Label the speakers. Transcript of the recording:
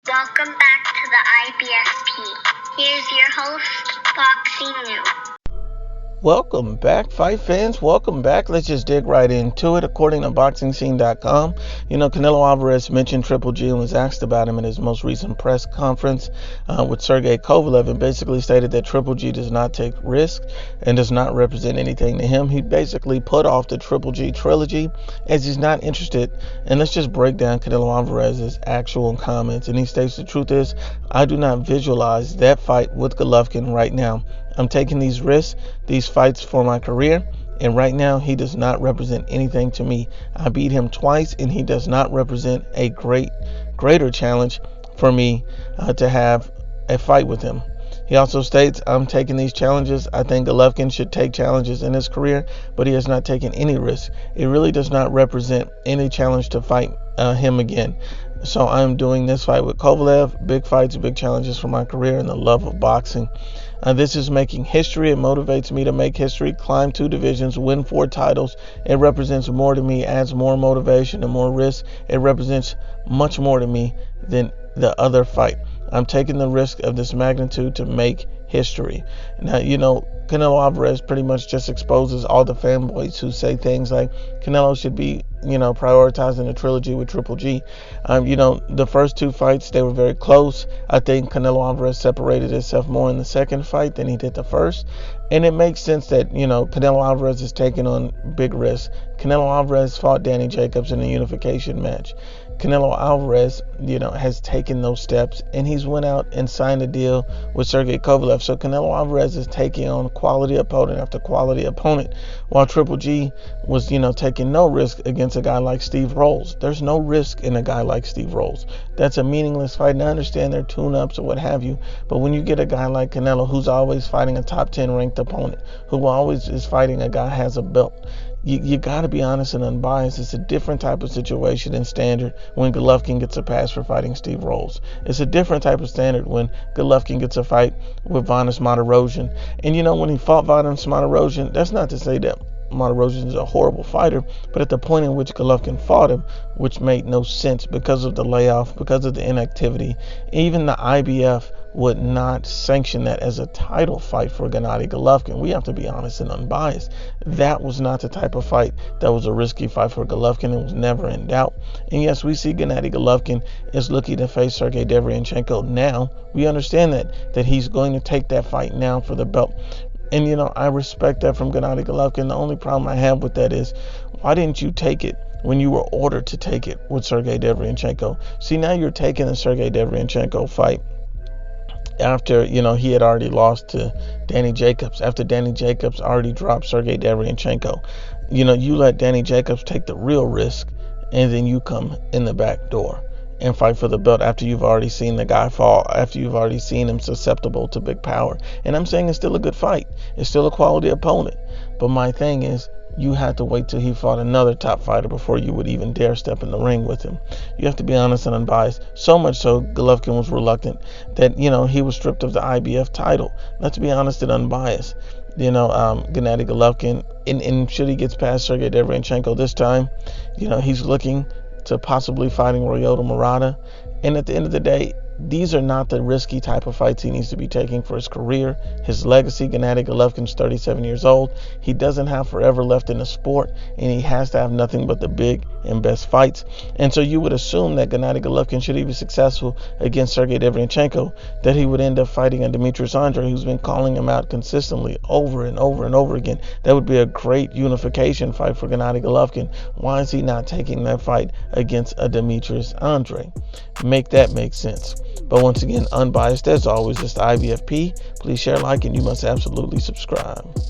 Speaker 1: Welcome back to the IBFP. Here's your host, Boxing News.
Speaker 2: Welcome back, fight fans. Welcome back. Let's just dig right into it. According to BoxingScene.com, Canelo Alvarez mentioned Triple G and was asked about him in his most recent press conference with Sergey Kovalev, and basically stated that Triple G does not take risk and does not represent anything to him. He basically put off the Triple G trilogy as he's not interested. And let's just break down Canelo Alvarez's actual comments. And he states, the truth is, I do not visualize that fight with Golovkin right now. I'm taking these risks, these fights for my career, and right now he does not represent anything to me. I beat him twice, and he does not represent a greater challenge for me to have a fight with him. He also states, I'm taking these challenges. I think Golovkin should take challenges in his career, but he has not taken any risk. It really does not represent any challenge to fight him again. So I'm doing this fight with Kovalev. Big fights, big challenges for my career and the love of boxing. This is making history. It motivates me to make history, climb 2 divisions, win 4 titles. It represents more to me, adds more motivation and more risk. It represents much more to me than the other fight. I'm taking the risk of this magnitude to make history. Now, Canelo Alvarez pretty much just exposes all the fanboys who say things like Canelo should be, prioritizing the trilogy with Triple G. The first 2 fights, they were very close. I think Canelo Alvarez separated himself more in the second fight than he did the first. And it makes sense that, Canelo Alvarez is taking on big risks. Canelo Alvarez fought Danny Jacobs in a unification match. Canelo Alvarez, has taken those steps, and he's went out and signed a deal with Sergey Kovalev. So Canelo Alvarez is taking on quality opponent after quality opponent, while Triple G was, taking no risk against a guy like Steve Rolls. There's no risk in a guy like Steve Rolls. That's a meaningless fight. And I understand their tune-ups or what have you, but when you get a guy like Canelo, who's always fighting a top 10 ranked opponent, who always is fighting a guy who has a belt, you got to be honest and unbiased. It's a different type of situation and standard when Golovkin gets a pass for fighting Steve Rolls. It's a different type of standard when Golovkin gets a fight with Vanes Martirosyan. And when he fought Vanes Martirosyan, that's not to say that Martirosyan is a horrible fighter, but at the point in which Golovkin fought him, which made no sense because of the layoff, because of the inactivity, even the IBF would not sanction that as a title fight for Gennady Golovkin. We have to be honest and unbiased. That was not the type of fight that was a risky fight for Golovkin. It was never in doubt. And yes, we see Gennady Golovkin is looking to face Sergey Deverenchenko now. We understand that he's going to take that fight now for the belt. And, I respect that from Gennady Golovkin. The only problem I have with that is, why didn't you take it when you were ordered to take it with Sergey Deverenchenko? See, now you're taking the Sergey Deverenchenko fight after, he had already lost to Danny Jacobs, after Danny Jacobs already dropped Sergey Deverenchenko. You let Danny Jacobs take the real risk, and then you come in the back door and fight for the belt after you've already seen the guy fall, after you've already seen him susceptible to big power. And I'm saying it's still a good fight. It's still a quality opponent. But my thing is, you had to wait till he fought another top fighter before you would even dare step in the ring with him. You have to be honest and unbiased. So much so, Golovkin was reluctant that, he was stripped of the IBF title. Let's be honest and unbiased. Gennady Golovkin, and should he gets past Sergey Deverenchenko this time, he's looking to possibly fighting Ryota Murata. And at the end of the day, these are not the risky type of fights he needs to be taking for his career, his legacy. Gennady Golovkin's 37 years old. He doesn't have forever left in the sport, and he has to have nothing but the big and best fights. And so you would assume that Gennady Golovkin, should he be successful against Sergey Deverenchenko, that he would end up fighting a Demetrius Andre, who's been calling him out consistently over and over and over again. That would be a great unification fight for Gennady Golovkin. Why is he not taking that fight against a Demetrius Andre? Make that make sense. But once again, unbiased as always, it's the IBFP. Please share, like, and you must absolutely subscribe.